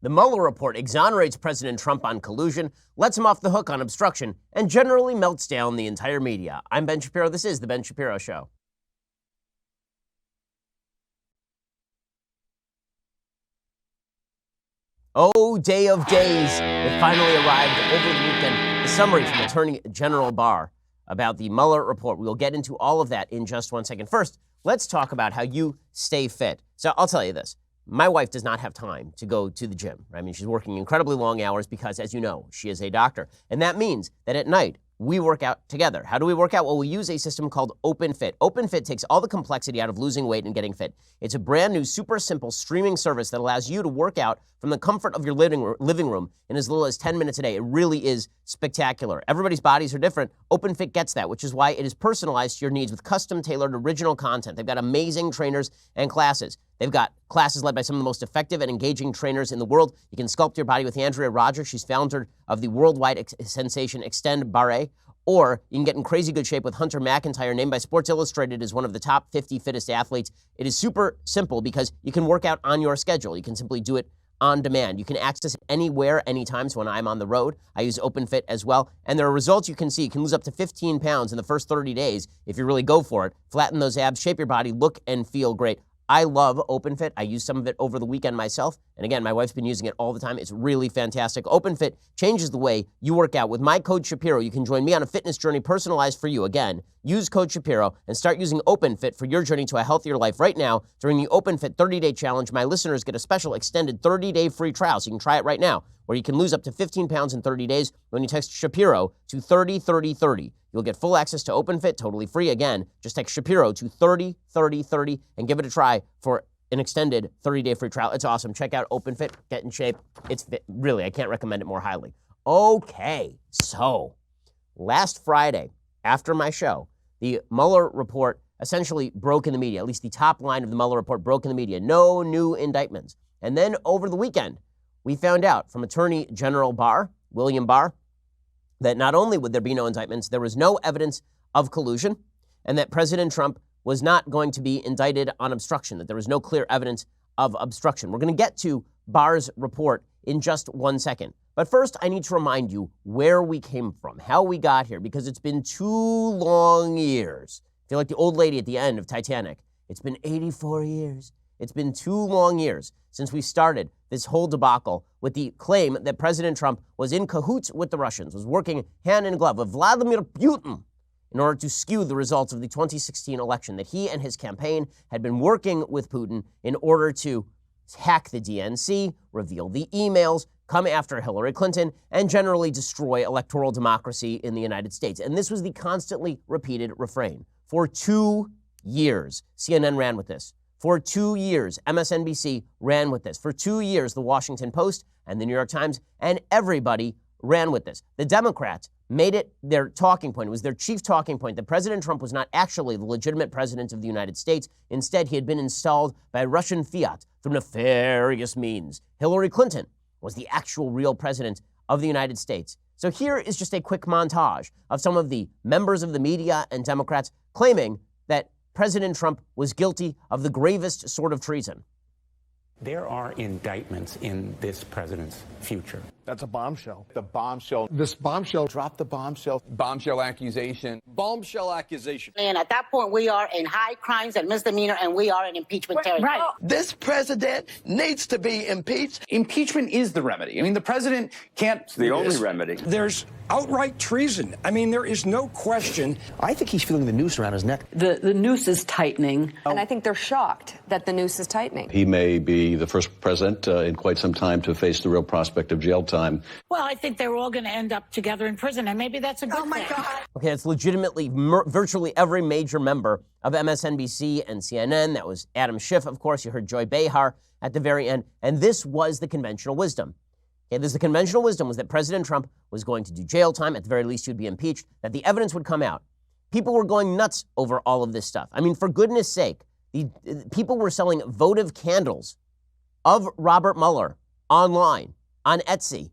The Mueller report exonerates President Trump on collusion, lets him off the hook on obstruction, and generally melts down the entire media. I'm Ben Shapiro. This is The Ben Shapiro Show. Oh, day of days. It finally arrived over the weekend. The summary from Attorney General Barr about the Mueller report. We will get into all of that in just 1 second. First, let's talk about how you stay fit. So I'll tell you this. My wife does not have time to go to the gym. I mean, she's working incredibly long hours because, as you know, she is a doctor. And that means that at night, we work out together. How do we work out? Well, we use a system called OpenFit. OpenFit takes all the complexity out of losing weight and getting fit. It's a brand new, super simple streaming service that allows you to work out from the comfort of your living room in as little as 10 minutes a day. It really is spectacular. Everybody's bodies are different. OpenFit gets that, which is why it is personalized to your needs with custom-tailored original content. They've got amazing trainers and classes. They've got classes led by some of the most effective and engaging trainers in the world. You can sculpt your body with Andrea Rogers. She's founder of the worldwide sensation Extend Barre. Or you can get in crazy good shape with Hunter McIntyre, named by Sports Illustrated as one of the top 50 fittest athletes. It is super simple because you can work out on your schedule. You can simply do it on demand. You can access it anywhere, anytime. So when I'm on the road, I use OpenFit as well. And there are results you can see. You can lose up to 15 pounds in the first 30 days if you really go for it. Flatten those abs, shape your body, look and feel great. I love OpenFit. I use some of it over the weekend myself. And again, my wife's been using it all the time. It's really fantastic. OpenFit changes the way you work out. With my code Shapiro, you can join me on a fitness journey personalized for you. Again, use code Shapiro and start using OpenFit for your journey to a healthier life. Right now, during the OpenFit 30-day challenge, my listeners get a special extended 30-day free trial. So you can try it right now, where you can lose up to 15 pounds in 30 days when you text Shapiro to 303030. You'll get full access to OpenFit totally free. Again, just text Shapiro to 303030 and give it a try for an extended 30-day free trial. It's awesome. Check out OpenFit. Get in shape. It's really, I can't recommend it more highly. Okay, so last Friday, after my show, the Mueller report essentially broke in the media. At least the top line of the Mueller report broke in the media. No new indictments. And then over the weekend, we found out from Attorney General Barr, William Barr, that not only would there be no indictments, there was no evidence of collusion, and that President Trump was not going to be indicted on obstruction, that there was no clear evidence of obstruction. We're going to get to Barr's report in just 1 second. But first, I need to remind you where we came from, how we got here, because it's been 2 long years. I feel like the old lady at the end of Titanic. It's been 84 years. It's been 2 long years since we started this whole debacle with the claim that President Trump was in cahoots with the Russians, was working hand in glove with Vladimir Putin in order to skew the results of the 2016 election, that he and his campaign had been working with Putin in order to hack the DNC, reveal the emails, come after Hillary Clinton, and generally destroy electoral democracy in the United States. And this was the constantly repeated refrain. For 2 years, CNN ran with this. For 2 years, MSNBC ran with this. For 2 years, the Washington Post and the New York Times and everybody ran with this. The Democrats made it their talking point. It was their chief talking point that President Trump was not actually the legitimate president of the United States. Instead, he had been installed by Russian fiat through nefarious means. Hillary Clinton was the actual real president of the United States. So here is just a quick montage of some of the members of the media and Democrats claiming that President Trump was guilty of the gravest sort of treason. There are indictments in this president's future. That's a bombshell. The bombshell. This bombshell. Drop the bombshell. Bombshell accusation. Bombshell accusation. And at that point, we are in high crimes and misdemeanor, and we are in impeachment territory. Right. This president needs to be impeached. Impeachment is the remedy. I mean, the president can't. It's the only remedy. There's outright treason. I mean, there is no question. I think he's feeling the noose around his neck. The noose is tightening. And I think they're shocked that the noose is tightening. He may be the first president in quite some time to face the real prospect of jail time. Well, I think they're all going to end up together in prison, and maybe that's a good thing. Oh, my God. Okay, that's legitimately virtually every major member of MSNBC and CNN. That was Adam Schiff, of course. You heard Joy Behar at the very end. And this was the conventional wisdom. Okay, the conventional wisdom was that President Trump was going to do jail time. At the very least, he would be impeached, that the evidence would come out. People were going nuts over all of this stuff. I mean, for goodness sake, people were selling votive candles of Robert Mueller online, on Etsy,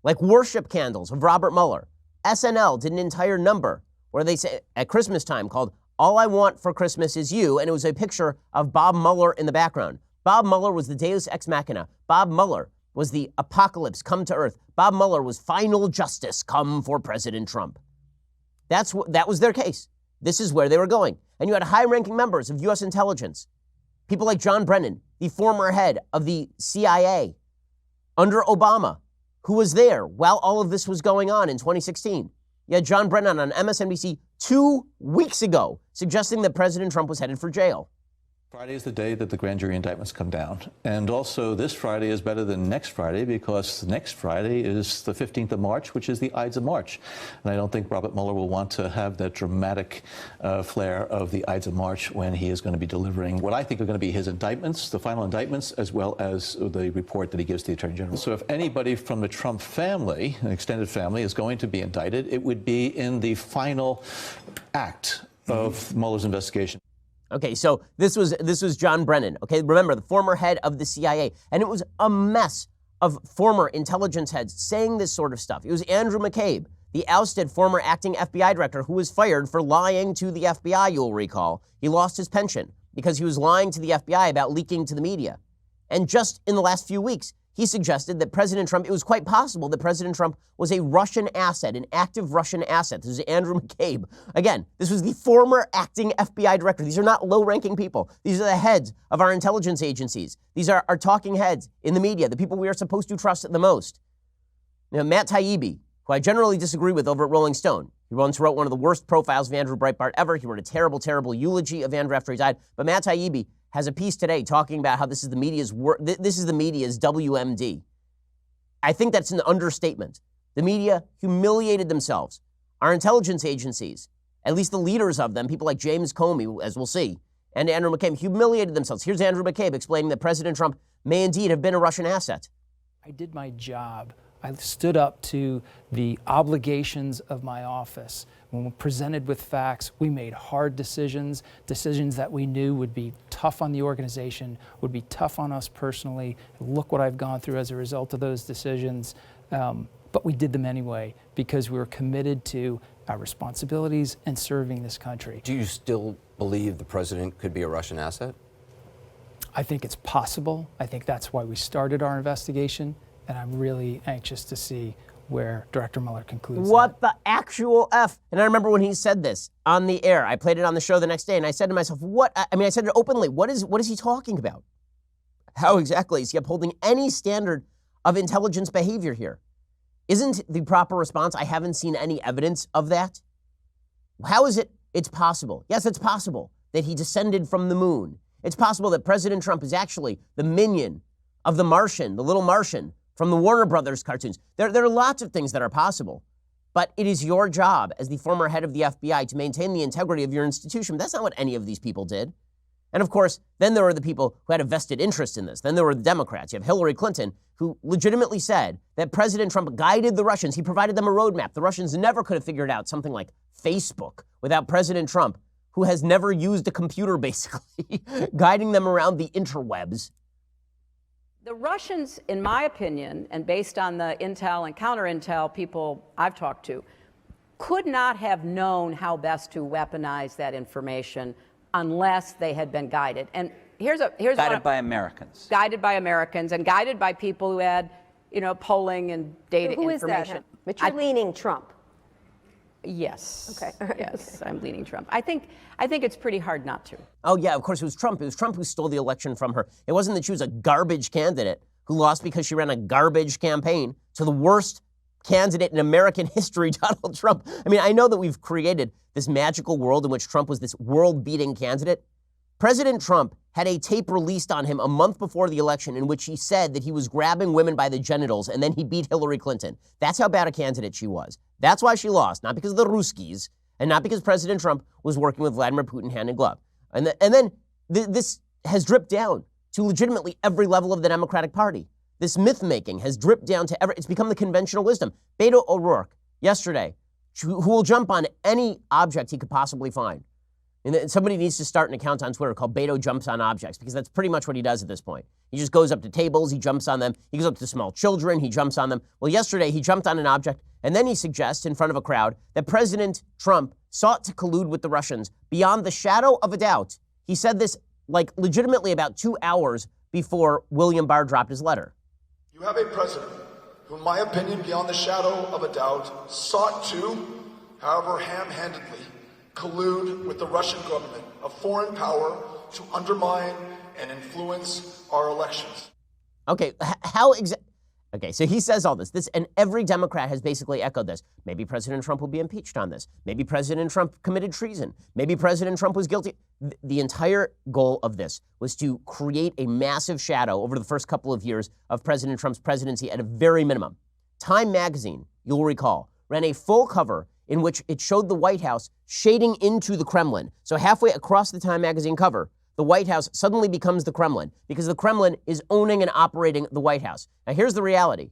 like worship candles of Robert Mueller. SNL did an entire number where they say at Christmas time called All I Want for Christmas Is You, and it was a picture of Bob Mueller in the background. Bob Mueller was the Deus Ex Machina. Bob Mueller was the apocalypse come to earth. Bob Mueller was final justice come for President Trump. That was their case. This is where they were going. And you had high-ranking members of U.S. intelligence, people like John Brennan, the former head of the CIA under Obama, who was there while all of this was going on in 2016. You had John Brennan on MSNBC 2 weeks ago suggesting that President Trump was headed for jail. Friday is the day that the grand jury indictments come down. And also this Friday is better than next Friday because next Friday is the 15th of March, which is the Ides of March. And I don't think Robert Mueller will want to have that dramatic flair of the Ides of March when he is going to be delivering what I think are going to be his indictments, the final indictments, as well as the report that he gives to the Attorney General. So if anybody from the Trump family, an extended family, is going to be indicted, it would be in the final act of Mueller's investigation. Okay, so this was John Brennan. Okay, remember, the former head of the CIA. And it was a mess of former intelligence heads saying this sort of stuff. It was Andrew McCabe, the ousted former acting FBI director who was fired for lying to the FBI, you'll recall. He lost his pension because he was lying to the FBI about leaking to the media. And just in the last few weeks, he suggested that President Trump, it was quite possible that President Trump was a Russian asset, an active Russian asset. This is Andrew McCabe. Again, this was the former acting FBI director. These are not low-ranking people. These are the heads of our intelligence agencies. These are our talking heads in the media, the people we are supposed to trust the most. Now, Matt Taibbi, who I generally disagree with over at Rolling Stone. He once wrote one of the worst profiles of Andrew Breitbart ever. He wrote a terrible, terrible eulogy of Andrew after he died. But Matt Taibbi has a piece today talking about how this is the media's WMD. I think that's an understatement. The media humiliated themselves. Our intelligence agencies, at least the leaders of them, people like James Comey, as we'll see, and Andrew McCabe, humiliated themselves. Here's Andrew McCabe explaining that President Trump may indeed have been a Russian asset. I did my job. I stood up to the obligations of my office. When we're presented with facts, we made hard decisions that we knew would be tough on the organization, would be tough on us personally. Look what I've gone through as a result of those decisions. But we did them anyway because we were committed to our responsibilities and serving this country. Do you still believe the president could be a Russian asset? I think it's possible. I think that's why we started our investigation. And I'm really anxious to see where Director Mueller concludes. What the actual F? And I remember when he said this on the air, I played it on the show the next day, and I said to myself, I said it openly, what is he talking about? How exactly is he upholding any standard of intelligence behavior here? Isn't the proper response, I haven't seen any evidence of that? How is it? It's possible. Yes, it's possible that he descended from the moon. It's possible that President Trump is actually the minion of the Martian, the little Martian, from the Warner Brothers cartoons. There are lots of things that are possible, but it is your job as the former head of the FBI to maintain the integrity of your institution. That's not what any of these people did. And of course, then there were the people who had a vested interest in this. Then there were the Democrats. You have Hillary Clinton, who legitimately said that President Trump guided the Russians. He provided them a roadmap. The Russians never could have figured out something like Facebook without President Trump, who has never used a computer, basically, guiding them around the interwebs. The Russians, in my opinion, and based on the intel and counter-intel people I've talked to, could not have known how best to weaponize that information unless they had been guided. And here's guided by Americans. Guided by Americans and guided by people who had, polling and data information. Who is that? But you're leaning Trump. Yes. Okay. All right. Yes, I'm leaning Trump. I think it's pretty hard not to. Oh, yeah, of course, it was Trump. It was Trump who stole the election from her. It wasn't that she was a garbage candidate who lost because she ran a garbage campaign to the worst candidate in American history, Donald Trump. I mean, I know that we've created this magical world in which Trump was this world-beating candidate. President Trump had a tape released on him a month before the election in which he said that he was grabbing women by the genitals and then he beat Hillary Clinton. That's how bad a candidate she was. That's why she lost, not because of the Ruskies and not because President Trump was working with Vladimir Putin hand in glove. And then this has dripped down to legitimately every level of the Democratic Party. This myth-making has dripped down to it's become the conventional wisdom. Beto O'Rourke, yesterday, who will jump on any object he could possibly find. And somebody needs to start an account on Twitter called Beto Jumps on Objects, because that's pretty much what he does at this point. He just goes up to tables, he jumps on them. He goes up to small children, he jumps on them. Well, yesterday he jumped on an object, and then he suggests in front of a crowd that President Trump sought to collude with the Russians beyond the shadow of a doubt. He said this, legitimately about 2 hours before William Barr dropped his letter. You have a president who, in my opinion, beyond the shadow of a doubt, sought to, however ham-handedly, collude with the Russian government, a foreign power, to undermine and influence our elections. Okay, Okay, so he says all this, and every Democrat has basically echoed this. Maybe President Trump will be impeached on this. Maybe President Trump committed treason. Maybe President Trump was guilty. The entire goal of this was to create a massive shadow over the first couple of years of President Trump's presidency at a very minimum. Time magazine, you'll recall, ran a full cover in which it showed the White House shading into the Kremlin. So halfway across the Time magazine cover, the White House suddenly becomes the Kremlin because the Kremlin is owning and operating the White House. Now, here's the reality.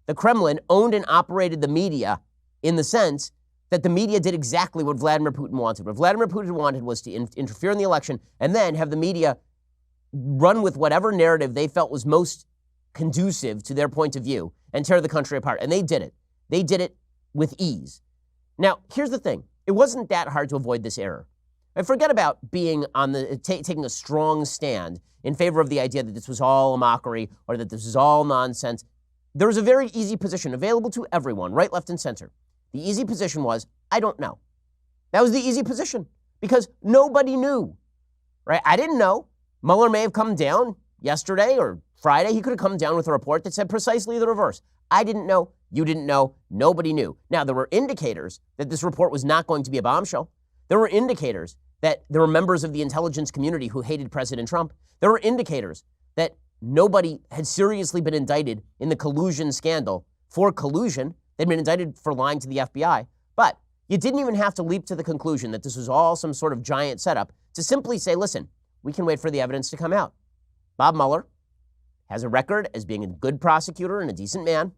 The Kremlin owned and operated the media in the sense that the media did exactly what Vladimir Putin wanted. What Vladimir Putin wanted was to interfere in the election and then have the media run with whatever narrative they felt was most conducive to their point of view and tear the country apart. And they did it. They did it with ease. Now, here's the thing. It wasn't that hard to avoid this error. And forget about being on taking a strong stand in favor of the idea that this was all a mockery or that this is all nonsense. There was a very easy position available to everyone, right, left, and center. The easy position was, I don't know. That was the easy position because nobody knew, right? I didn't know. Mueller may have come down yesterday or Friday. He could have come down with a report that said precisely the reverse. I didn't know. You didn't know. Nobody knew. Now, there were indicators that this report was not going to be a bombshell. There were indicators that there were members of the intelligence community who hated President Trump. There were indicators that nobody had seriously been indicted in the collusion scandal for collusion. They'd been indicted for lying to the FBI. But you didn't even have to leap to the conclusion that this was all some sort of giant setup to simply say, listen, we can wait for the evidence to come out. Bob Mueller has a record as being a good prosecutor and a decent man,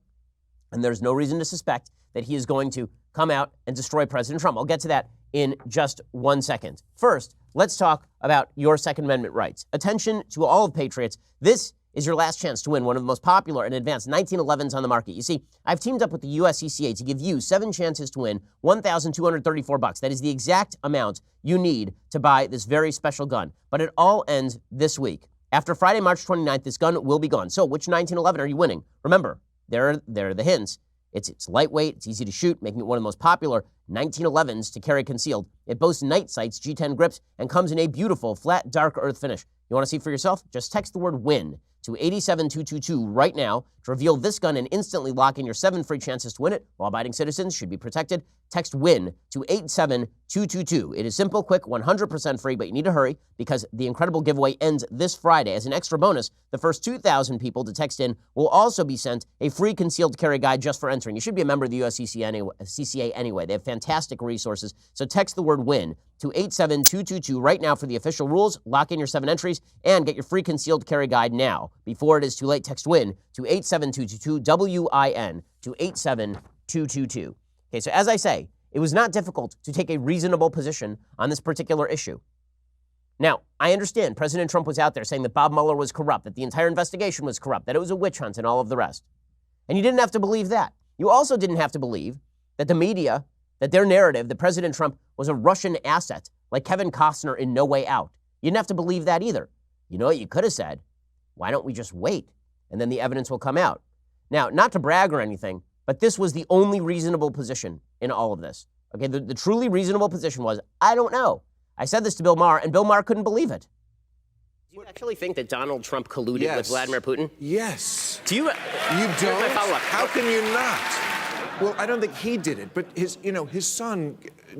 and there's no reason to suspect that he is going to come out and destroy President Trump. I'll get to that in just 1 second. First, let's talk about your Second Amendment rights. Attention to all of Patriots. This is your last chance to win one of the most popular and advanced 1911s on the market. You see, I've teamed up with the USCCA to give you 7 chances to win $1,234. That is the exact amount you need to buy this very special gun. But it all ends this week. After Friday, March 29th, this gun will be gone. So which 1911 are you winning? Remember, there are the hints. It's lightweight, it's easy to shoot, making it one of the most popular 1911s to carry concealed. It boasts night sights, G10 grips, and comes in a beautiful, flat, dark earth finish. You want to see for yourself? Just text the word WIN to 87222 right now to reveal this gun and instantly lock in your 7 free chances to win it. Law-abiding citizens should be protected. Text WIN to 87222. It is simple, quick, 100% free, but you need to hurry because the incredible giveaway ends this Friday. As an extra bonus, the first 2,000 people to text in will also be sent a free concealed carry guide just for entering. You should be a member of the USCCA anyway. They have fantastic resources. So text the word WIN to 87222 right now for the official rules. Lock in your 7 entries and get your free concealed carry guide now. Before it is too late, text WIN to 87222, WIN to 87222. Okay, so as I say, it was not difficult to take a reasonable position on this particular issue. Now, I understand President Trump was out there saying that Bob Mueller was corrupt, that the entire investigation was corrupt, that it was a witch hunt and all of the rest. And you didn't have to believe that. You also didn't have to believe that the media, that their narrative, that President Trump was a Russian asset, like Kevin Costner in No Way Out. You didn't have to believe that either. You know what you could have said? Why don't we just wait? And then the evidence will come out. Now, not to brag or anything, but this was the only reasonable position in all of this. Okay, the truly reasonable position was, I don't know. I said this to Bill Maher, and Bill Maher couldn't believe it. Do you actually think that Donald Trump colluded with Vladimir Putin? Yes. Do you? You don't? How can you not? Well, I don't think he did it, but his son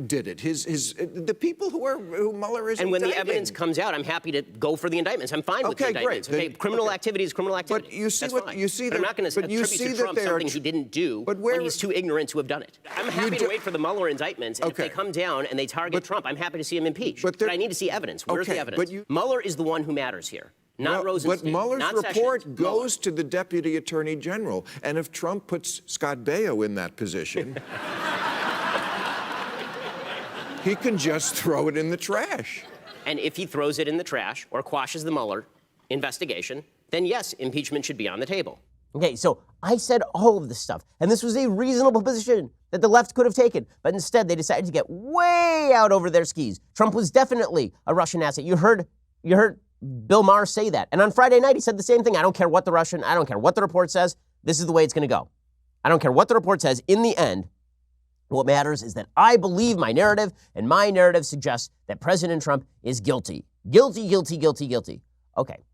did it. The people who Mueller is and when indicting. the evidence comes out, I'm happy to go for the indictments. I'm fine with the indictments. Great. Okay, criminal activity is criminal activity. But you see That's what fine. you see. But I'm not going to attribute to Trump something he didn't do when he's too ignorant to have done it. I'm happy to wait for the Mueller indictments, and if they come down and they target Trump, I'm happy to see him impeached. But I need to see evidence. Where's the evidence? Mueller is the one who matters here. Not Rosenstein, but Mueller's not report Sessions, goes to the Deputy Attorney General. And if Trump puts Scott Baio in that position, he can just throw it in the trash. And if he throws it in the trash or quashes the Mueller investigation, then yes, impeachment should be on the table. Okay, so I said all of this stuff, and this was a reasonable position that the left could have taken, but instead they decided to get way out over their skis. Trump was definitely a Russian asset. You heard Bill Maher say that. And on Friday night, he said the same thing. I don't care what the report says. This is the way it's going to go. I don't care what the report says. In the end, what matters is that I believe my narrative, and my narrative suggests that President Trump is guilty. Guilty, guilty, guilty, guilty. Okay,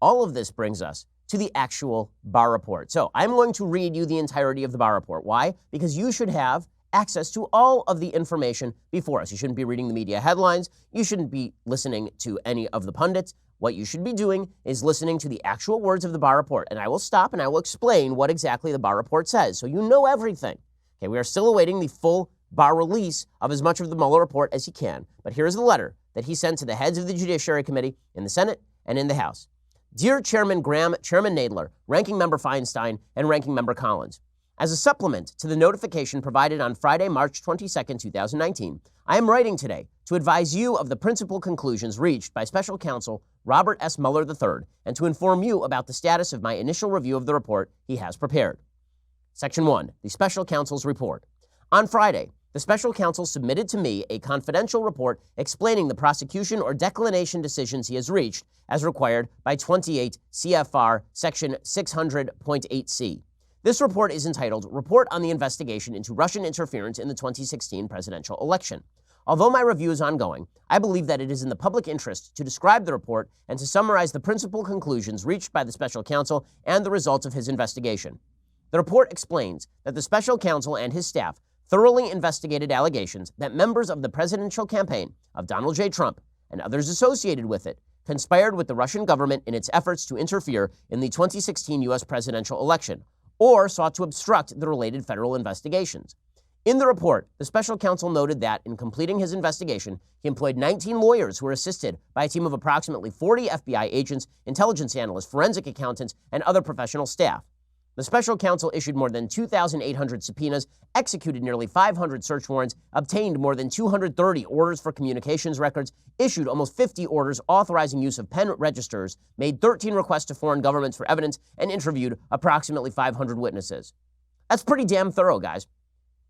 all of this brings us to the actual Barr report. So I'm going to read you the entirety of the Barr report. Why? Because you should have access to all of the information before us. You shouldn't be reading the media headlines. You shouldn't be listening to any of the pundits. What you should be doing is listening to the actual words of the Barr report. And I will stop and I will explain what exactly the Barr report says, so you know everything. Okay, we are still awaiting the full Barr release of as much of the Mueller report as he can. But here's the letter that he sent to the heads of the Judiciary Committee in the Senate and in the House. Dear Chairman Graham, Chairman Nadler, Ranking Member Feinstein, and Ranking Member Collins, as a supplement to the notification provided on Friday, March 22, 2019, I am writing today to advise you of the principal conclusions reached by Special Counsel Robert S. Mueller III and to inform you about the status of my initial review of the report he has prepared. Section 1, the Special Counsel's report. On Friday, the Special Counsel submitted to me a confidential report explaining the prosecution or declination decisions he has reached as required by 28 CFR Section 600.8c. This report is entitled Report on the Investigation into Russian Interference in the 2016 Presidential Election. Although my review is ongoing, I believe that it is in the public interest to describe the report and to summarize the principal conclusions reached by the Special Counsel and the results of his investigation. The report explains that the Special Counsel and his staff thoroughly investigated allegations that members of the presidential campaign of Donald J. Trump and others associated with it conspired with the Russian government in its efforts to interfere in the 2016 U.S. presidential election, or sought to obstruct the related federal investigations. In the report, the Special Counsel noted that, in completing his investigation, he employed 19 lawyers who were assisted by a team of approximately 40 FBI agents, intelligence analysts, forensic accountants, and other professional staff. The Special Counsel issued more than 2,800 subpoenas, executed nearly 500 search warrants, obtained more than 230 orders for communications records, issued almost 50 orders authorizing use of pen registers, made 13 requests to foreign governments for evidence, and interviewed approximately 500 witnesses. That's pretty damn thorough, guys.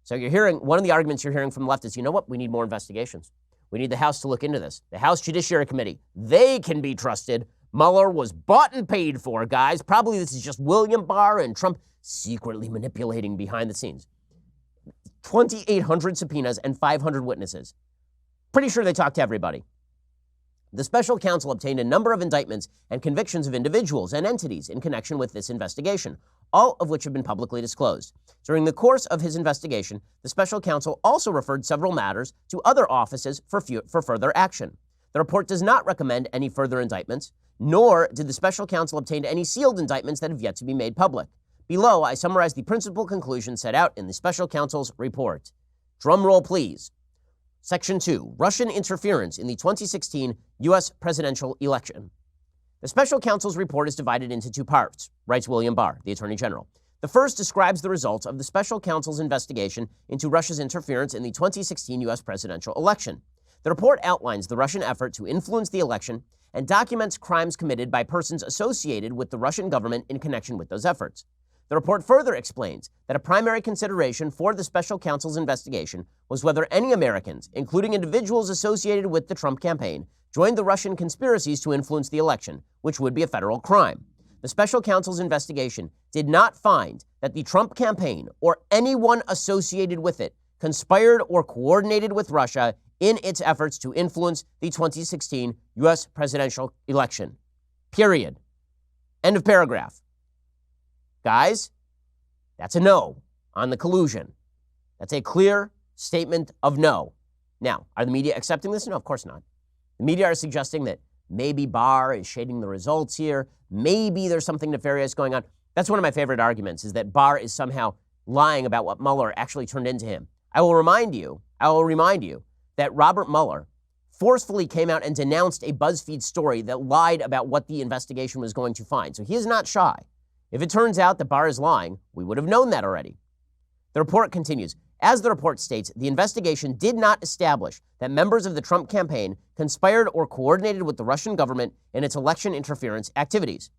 So you're hearing, one of the arguments you're hearing from the left is, you know what, we need more investigations. We need the House to look into this. The House Judiciary Committee, they can be trusted. Mueller was bought and paid for, guys. Probably this is just William Barr and Trump secretly manipulating behind the scenes. 2,800 subpoenas and 500 witnesses. Pretty sure they talked to everybody. The Special Counsel obtained a number of indictments and convictions of individuals and entities in connection with this investigation, all of which have been publicly disclosed. During the course of his investigation, the Special Counsel also referred several matters to other offices for further action. The report does not recommend any further indictments, nor did the Special Counsel obtain any sealed indictments that have yet to be made public. Below, I summarize the principal conclusions set out in the Special Counsel's report. Drum roll, please. Section 2, Russian interference in the 2016 U.S. presidential election. The Special Counsel's report is divided into two parts, writes William Barr, the Attorney General. The first describes the results of the Special Counsel's investigation into Russia's interference in the 2016 U.S. presidential election. The report outlines the Russian effort to influence the election and documents crimes committed by persons associated with the Russian government in connection with those efforts. The report further explains that a primary consideration for the Special Counsel's investigation was whether any Americans, including individuals associated with the Trump campaign, joined the Russian conspiracies to influence the election, which would be a federal crime. The Special Counsel's investigation did not find that the Trump campaign or anyone associated with it conspired or coordinated with Russia in its efforts to influence the 2016 U.S. presidential election. Period. End of paragraph. Guys, that's a no on the collusion. That's a clear statement of no. Now, are the media accepting this? No, of course not. The media are suggesting that maybe Barr is shading the results here. Maybe there's something nefarious going on. That's one of my favorite arguments, is that Barr is somehow lying about what Mueller actually turned into him. I will remind you that Robert Mueller forcefully came out and denounced a BuzzFeed story that lied about what the investigation was going to find. So he is not shy. If it turns out that Barr is lying, we would have known that already. The report continues. As the report states, the investigation did not establish that members of the Trump campaign conspired or coordinated with the Russian government in its election interference activities.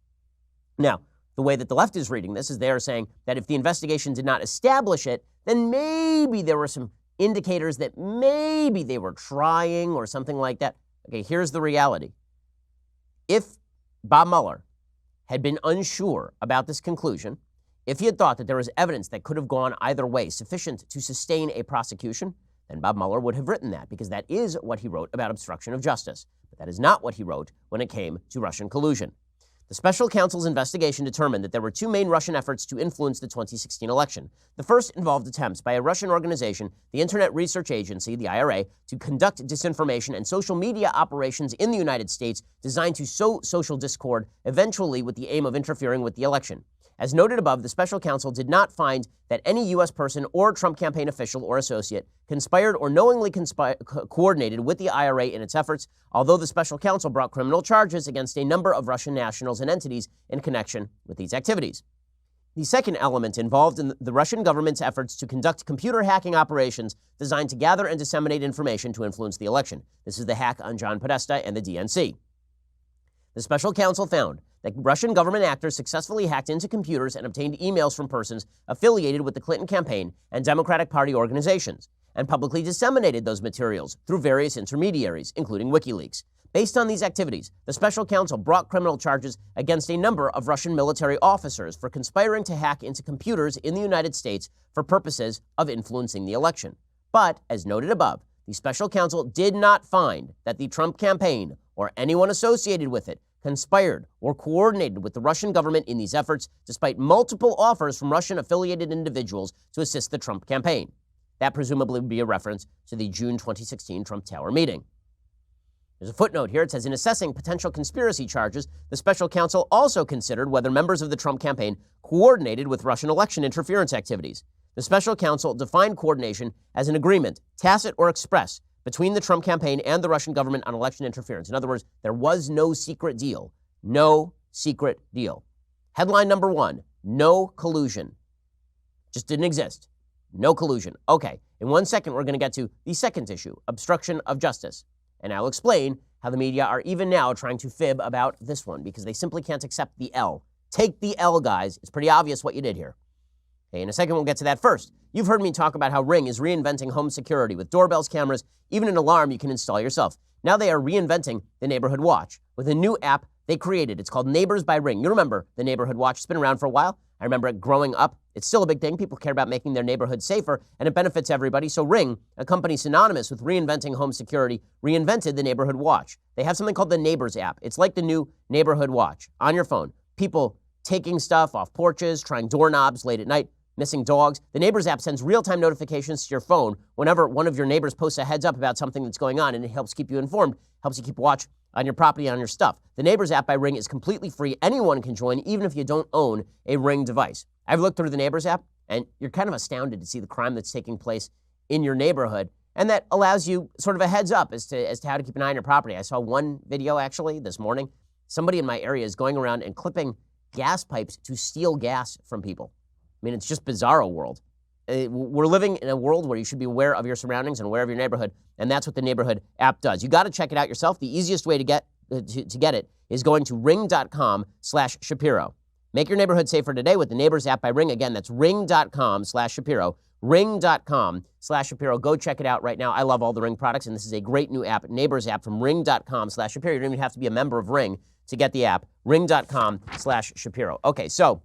Now, the way that the left is reading this is they are saying that if the investigation did not establish it, then maybe there were some indicators that maybe they were trying or something like that. Okay, here's the reality. If Bob Mueller had been unsure about this conclusion, If he had thought that there was evidence that could have gone either way sufficient to sustain a prosecution, then Bob Mueller would have written that, because that is what he wrote about obstruction of justice. But that is not what he wrote when it came to Russian collusion. The special counsel's investigation determined that there were two main Russian efforts to influence the 2016 election. The first involved attempts by a Russian organization, the Internet Research Agency, the IRA, to conduct disinformation and social media operations in the United States designed to sow social discord, eventually with the aim of interfering with the election. As noted above, the special counsel did not find that any U.S. person or Trump campaign official or associate conspired or knowingly coordinated with the IRA in its efforts, although the special counsel brought criminal charges against a number of Russian nationals and entities in connection with these activities. The second element involved in the Russian government's efforts to conduct computer hacking operations designed to gather and disseminate information to influence the election. This is the hack on John Podesta and the DNC. The special counsel found that Russian government actors successfully hacked into computers and obtained emails from persons affiliated with the Clinton campaign and Democratic Party organizations, and publicly disseminated those materials through various intermediaries, including WikiLeaks. Based on these activities, the special counsel brought criminal charges against a number of Russian military officers for conspiring to hack into computers in the United States for purposes of influencing the election. But, as noted above, the special counsel did not find that the Trump campaign or anyone associated with it conspired or coordinated with the Russian government in these efforts, despite multiple offers from Russian-affiliated individuals to assist the Trump campaign. That presumably would be a reference to the June 2016 Trump Tower meeting. There's a footnote here. It says, in assessing potential conspiracy charges, the special counsel also considered whether members of the Trump campaign coordinated with Russian election interference activities. The special counsel defined coordination as an agreement, tacit or express, between the Trump campaign and the Russian government on election interference. In other words, there was no secret deal. No secret deal. Headline number one, no collusion. Just didn't exist. No collusion. Okay, in 1 second, we're going to get to the second issue, obstruction of justice. And I'll explain how the media are even now trying to fib about this one, because they simply can't accept the L. Take the L, guys. It's pretty obvious what you did here. Okay, in a second, we'll get to that. First, you've heard me talk about how Ring is reinventing home security with doorbells, cameras, even an alarm you can install yourself. Now they are reinventing the Neighborhood Watch with a new app they created. It's called Neighbors by Ring. You remember the Neighborhood Watch. It's been around for a while. I remember it growing up. It's still a big thing. People care about making their neighborhood safer, and it benefits everybody. So Ring, a company synonymous with reinventing home security, reinvented the Neighborhood Watch. They have something called the Neighbors app. It's like the new Neighborhood Watch on your phone. People taking stuff off porches, trying doorknobs late at night, missing dogs. The Neighbors app sends real-time notifications to your phone whenever one of your neighbors posts a heads up about something that's going on, and it helps keep you informed, helps you keep watch on your property, on your stuff. The Neighbors app by Ring is completely free. Anyone can join, even if you don't own a Ring device. I've looked through the Neighbors app, and you're kind of astounded to see the crime that's taking place in your neighborhood, and that allows you sort of a heads up as to how to keep an eye on your property. I saw one video, actually, this morning. Somebody in my area is going around and clipping gas pipes to steal gas from people. I mean, it's just bizarro world. We're living in a world where you should be aware of your surroundings and aware of your neighborhood, and that's what the Neighborhood app does. You got to check it out yourself. The easiest way to get it is going to ring.com/Shapiro. Make your neighborhood safer today with the Neighbors app by Ring. Again, that's ring.com/Shapiro. Ring.com/Shapiro. Go check it out right now. I love all the Ring products, and this is a great new app, Neighbors app from ring.com/Shapiro. You don't even have to be a member of Ring to get the app. Ring.com/Shapiro. Okay, so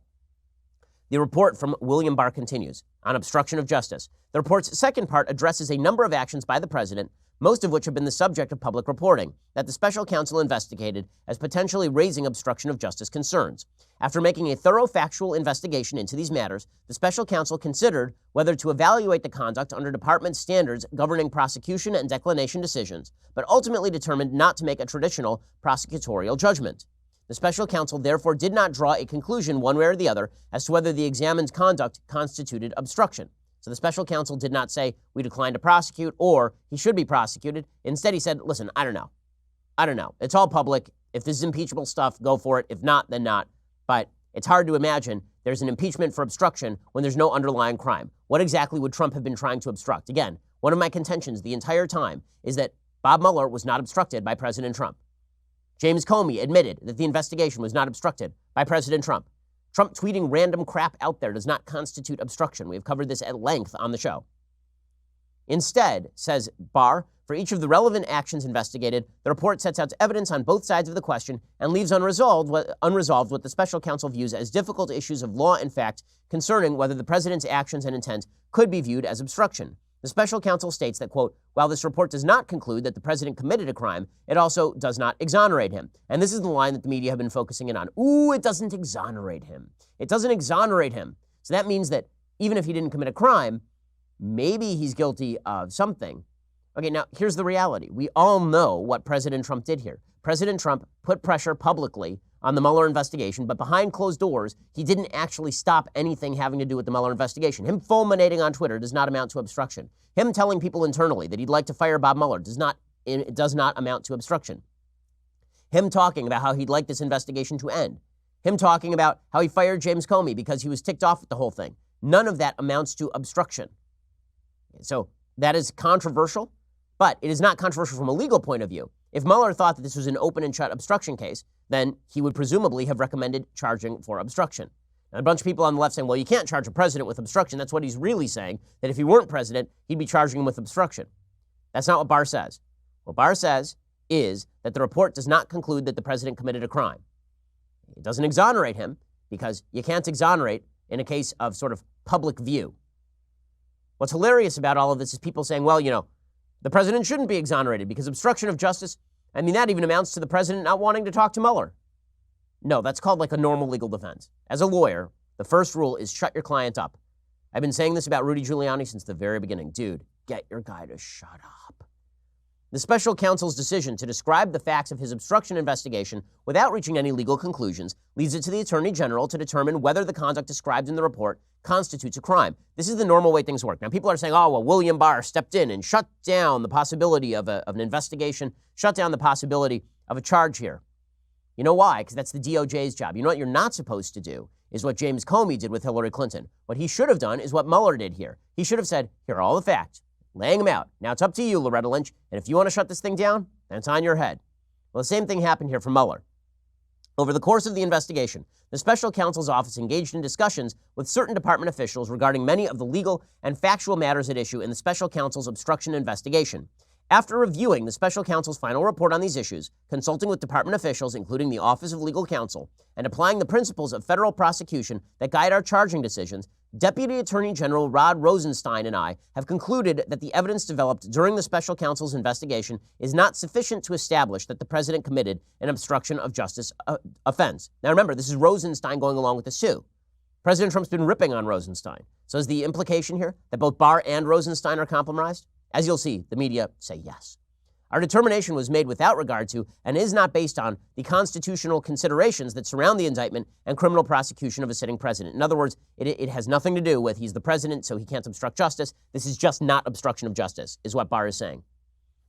the report from William Barr continues on obstruction of justice. The report's second part addresses a number of actions by the president, most of which have been the subject of public reporting, that the special counsel investigated as potentially raising obstruction of justice concerns. After making a thorough factual investigation into these matters, the special counsel considered whether to evaluate the conduct under department standards governing prosecution and declination decisions, but ultimately determined not to make a traditional prosecutorial judgment. The special counsel therefore did not draw a conclusion one way or the other as to whether the examined conduct constituted obstruction. So the special counsel did not say, we decline to prosecute, or he should be prosecuted. Instead, he said, listen, I don't know. It's all public. If this is impeachable stuff, go for it. If not, then not. But it's hard to imagine there's an impeachment for obstruction when there's no underlying crime. What exactly would Trump have been trying to obstruct? Again, one of my contentions the entire time is that Bob Mueller was not obstructed by President Trump. James Comey admitted that the investigation was not obstructed by President Trump. Trump tweeting random crap out there does not constitute obstruction. We have covered this at length on the show. Instead, says Barr, For each of the relevant actions investigated, the report sets out evidence on both sides of the question and leaves unresolved what the special counsel views as difficult issues of law and fact concerning whether the president's actions and intent could be viewed as obstruction. The special counsel states that, quote, while this report does not conclude that the president committed a crime, it also does not exonerate him. And this is the line that the media have been focusing in on. Ooh, it doesn't exonerate him. It doesn't exonerate him. So that means that even if he didn't commit a crime, maybe he's guilty of something. Okay, now here's the reality. We all know what President Trump did here. President Trump put pressure publicly on the Mueller investigation, but behind closed doors, he didn't actually stop anything having to do with the Mueller investigation. Him fulminating on Twitter does not amount to obstruction. Him telling people internally that he'd like to fire Bob Mueller does not amount to obstruction. Him talking about how he'd like this investigation to end. Him talking about how he fired James Comey because he was ticked off with the whole thing. None of that amounts to obstruction. So that is controversial, but it is not controversial from a legal point of view. If Mueller thought that this was an open and shut obstruction case, then he would presumably have recommended charging for obstruction. Now, a bunch of people on the left saying, well, you can't charge a president with obstruction. That's what he's really saying, that if he weren't president, he'd be charging him with obstruction. That's not what Barr says. What Barr says is that the report does not conclude that the president committed a crime. It doesn't exonerate him because you can't exonerate in a case of sort of public view. What's hilarious about all of this is people saying, well, the president shouldn't be exonerated because obstruction of justice, I mean, that even amounts to the president not wanting to talk to Mueller. No, that's called like a normal legal defense. As a lawyer, the first rule is shut your client up. I've been saying this about Rudy Giuliani since the very beginning. Dude, get your guy to shut up. The special counsel's decision to describe the facts of his obstruction investigation without reaching any legal conclusions leaves it to the Attorney General to determine whether the conduct described in the report constitutes a crime. This is the normal way things work. Now, people are saying, oh, well, William Barr stepped in and shut down the possibility of an investigation, shut down the possibility of a charge here. You know why? Because that's the DOJ's job. You know what you're not supposed to do is what James Comey did with Hillary Clinton. What he should have done is what Mueller did here. He should have said, here are all the facts, laying them out. Now it's up to you, Loretta Lynch, and if you want to shut this thing down, then it's on your head. Well, the same thing happened here for Mueller. Over the course of the investigation, the special counsel's office engaged in discussions with certain department officials regarding many of the legal and factual matters at issue in the special counsel's obstruction investigation. After reviewing the special counsel's final report on these issues, consulting with department officials, including the Office of Legal Counsel, and applying the principles of federal prosecution that guide our charging decisions, Deputy Attorney General Rod Rosenstein and I have concluded that the evidence developed during the special counsel's investigation is not sufficient to establish that the president committed an obstruction of justice offense. Now remember, this is Rosenstein going along with the sue. President Trump's been ripping on Rosenstein. So is the implication here that both Barr and Rosenstein are compromised? As you'll see, the media say yes. Our determination was made without regard to and is not based on the constitutional considerations that surround the indictment and criminal prosecution of a sitting president. In other words, it has nothing to do with he's the president, so he can't obstruct justice. This is just not obstruction of justice, is what Barr is saying.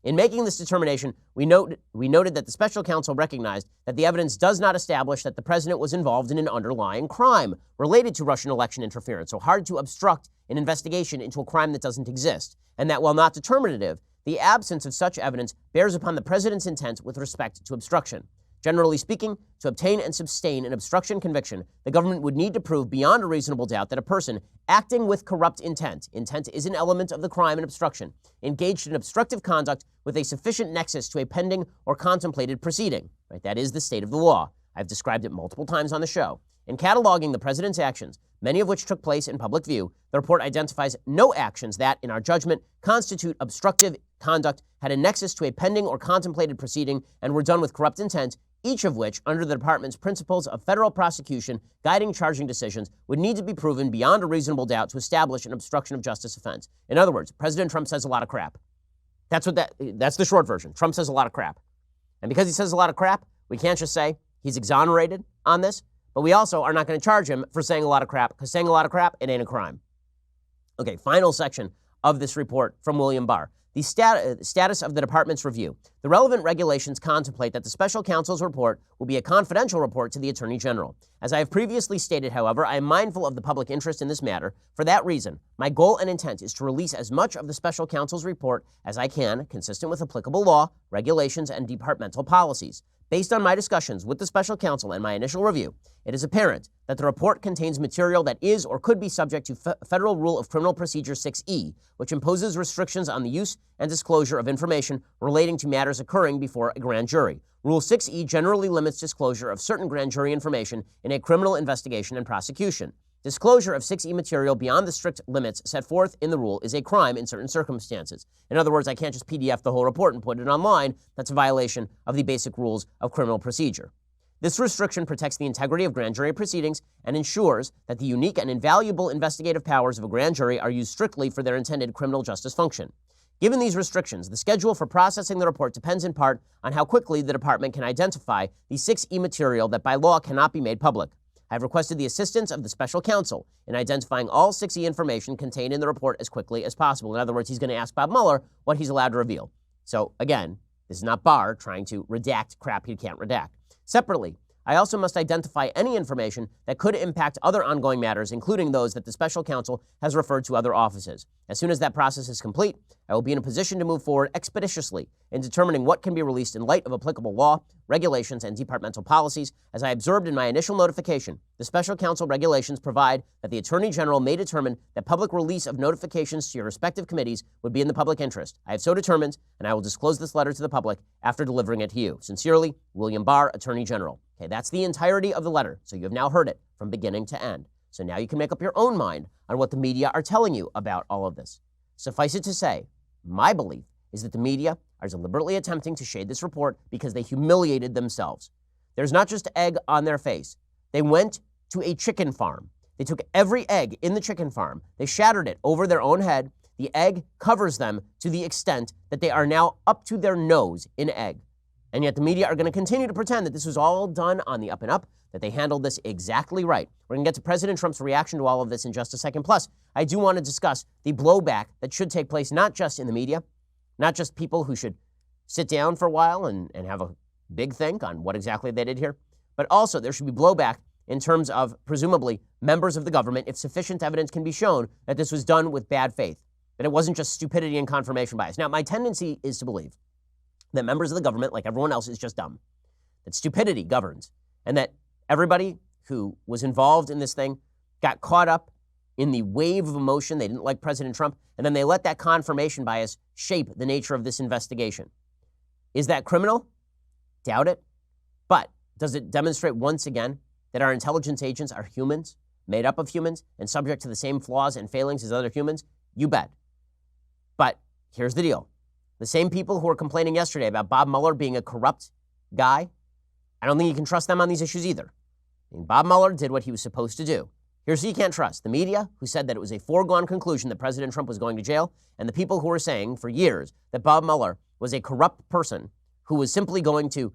In making this determination, we noted that the special counsel recognized that the evidence does not establish that the president was involved in an underlying crime related to Russian election interference, so hard to obstruct an investigation into a crime that doesn't exist, and that while not determinative, the absence of such evidence bears upon the president's intent with respect to obstruction. Generally speaking, to obtain and sustain an obstruction conviction, the government would need to prove beyond a reasonable doubt that a person acting with corrupt intent is an element of the crime and obstruction, engaged in obstructive conduct with a sufficient nexus to a pending or contemplated proceeding. Right? That is the state of the law. I've described it multiple times on the show. In cataloging the president's actions, many of which took place in public view, the report identifies no actions that, in our judgment, constitute obstructive conduct, had a nexus to a pending or contemplated proceeding, and were done with corrupt intent, each of which, under the department's principles of federal prosecution guiding charging decisions, would need to be proven beyond a reasonable doubt to establish an obstruction of justice offense. In other words, President Trump says a lot of crap. That's the short version. Trump says a lot of crap. And because he says a lot of crap, we can't just say he's exonerated on this, but we also are not going to charge him for saying a lot of crap, because saying a lot of crap, it ain't a crime. Okay, final section of this report from William Barr. The status of the department's review. The relevant regulations contemplate that the special counsel's report will be a confidential report to the Attorney General. As I have previously stated, however, I am mindful of the public interest in this matter. For that reason, my goal and intent is to release as much of the special counsel's report as I can, consistent with applicable law, regulations, and departmental policies. Based on my discussions with the special counsel and my initial review, it is apparent that the report contains material that is or could be subject to Federal Rule of Criminal Procedure 6E, which imposes restrictions on the use and disclosure of information relating to matters occurring before a grand jury. Rule 6E generally limits disclosure of certain grand jury information in a criminal investigation and prosecution. Disclosure of 6E material beyond the strict limits set forth in the rule is a crime in certain circumstances. In other words, I can't just PDF the whole report and put it online. That's a violation of the basic rules of criminal procedure. This restriction protects the integrity of grand jury proceedings and ensures that the unique and invaluable investigative powers of a grand jury are used strictly for their intended criminal justice function. Given these restrictions, the schedule for processing the report depends in part on how quickly the department can identify the 6E material that by law cannot be made public. I have requested the assistance of the special counsel in identifying all 6E information contained in the report as quickly as possible. In other words, he's going to ask Bob Mueller what he's allowed to reveal. So again, this is not Barr trying to redact crap he can't redact. Separately, I also must identify any information that could impact other ongoing matters, including those that the special counsel has referred to other offices. As soon as that process is complete, I will be in a position to move forward expeditiously in determining what can be released in light of applicable law, regulations, and departmental policies. As I observed in my initial notification, the special counsel regulations provide that the Attorney General may determine that public release of notifications to your respective committees would be in the public interest. I have so determined, and I will disclose this letter to the public after delivering it to you. Sincerely, William Barr, Attorney General. Okay, that's the entirety of the letter, so you have now heard it from beginning to end. So now you can make up your own mind on what the media are telling you about all of this. Suffice it to say, my belief is that the media are deliberately attempting to shade this report because they humiliated themselves. There's not just egg on their face. They went to a chicken farm. They took every egg in the chicken farm. They shattered it over their own head. The egg covers them to the extent that they are now up to their nose in egg. And yet the media are going to continue to pretend that this was all done on the up and up, that they handled this exactly right. We're going to get to President Trump's reaction to all of this in just a second. Plus, I do want to discuss the blowback that should take place not just in the media, not just people who should sit down for a while and have a big think on what exactly they did here, but also there should be blowback in terms of, presumably, members of the government if sufficient evidence can be shown that this was done with bad faith, that it wasn't just stupidity and confirmation bias. Now, my tendency is to believe that members of the government, like everyone else, is just dumb, that stupidity governs, and that everybody who was involved in this thing got caught up in the wave of emotion. They didn't like President Trump, and then they let that confirmation bias shape the nature of this investigation. Is that criminal? Doubt it. But does it demonstrate once again that our intelligence agents are humans, made up of humans, and subject to the same flaws and failings as other humans? You bet. But here's the deal. The same people who were complaining yesterday about Bob Mueller being a corrupt guy, I don't think you can trust them on these issues either. I mean, Bob Mueller did what he was supposed to do. Here's who you can't trust. The media, who said that it was a foregone conclusion that President Trump was going to jail, and the people who were saying for years that Bob Mueller was a corrupt person who was simply going to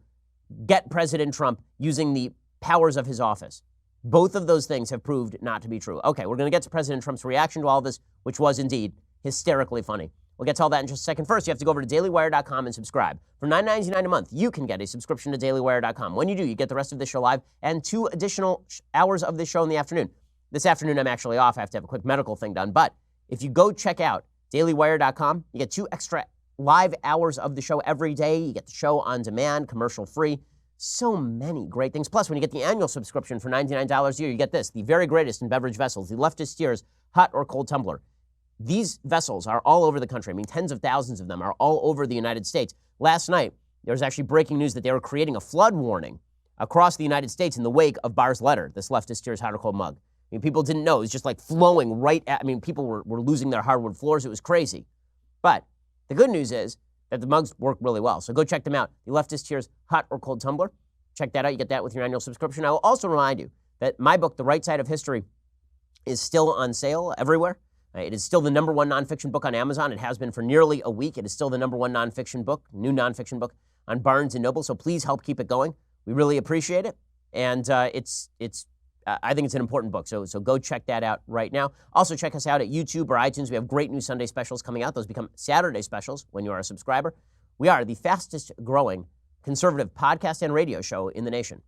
get President Trump using the powers of his office. Both of those things have proved not to be true. Okay, we're going to get to President Trump's reaction to all of this, which was indeed hysterically funny. We'll get to all that in just a second. First, you have to go over to dailywire.com and subscribe. For $9.99 a month, you can get a subscription to dailywire.com. When you do, you get the rest of this show live and 2 additional hours of this show in the afternoon. This afternoon, I'm actually off. I have to have a quick medical thing done. But if you go check out dailywire.com, you get 2 extra live hours of the show every day. You get the show on demand, commercial-free. So many great things. Plus, when you get the annual subscription for $99 a year, you get this, the very greatest in beverage vessels, the Leftist Steers hot or cold tumbler. These vessels are all over the country. I mean, tens of thousands of them are all over the United States. Last night, there was actually breaking news that they were creating a flood warning across the United States in the wake of Barr's letter, this Leftist Steers hot or cold mug. I mean, people didn't know. It was just like flowing right at, I mean, people were losing their hardwood floors. It was crazy. But the good news is that the mugs work really well. So go check them out. The Leftist Steers hot or cold tumbler. Check that out. You get that with your annual subscription. I will also remind you that my book, The Right Side of History, is still on sale everywhere. It is still the #1 nonfiction book on Amazon. It has been for nearly a week. It is still the #1 nonfiction book, new nonfiction book on Barnes & Noble. So please help keep it going. We really appreciate it. And I think it's an important book. So go check that out right now. Also check us out at YouTube or iTunes. We have great new Sunday specials coming out. Those become Saturday specials when you are a subscriber. We are the fastest growing conservative podcast and radio show in the nation.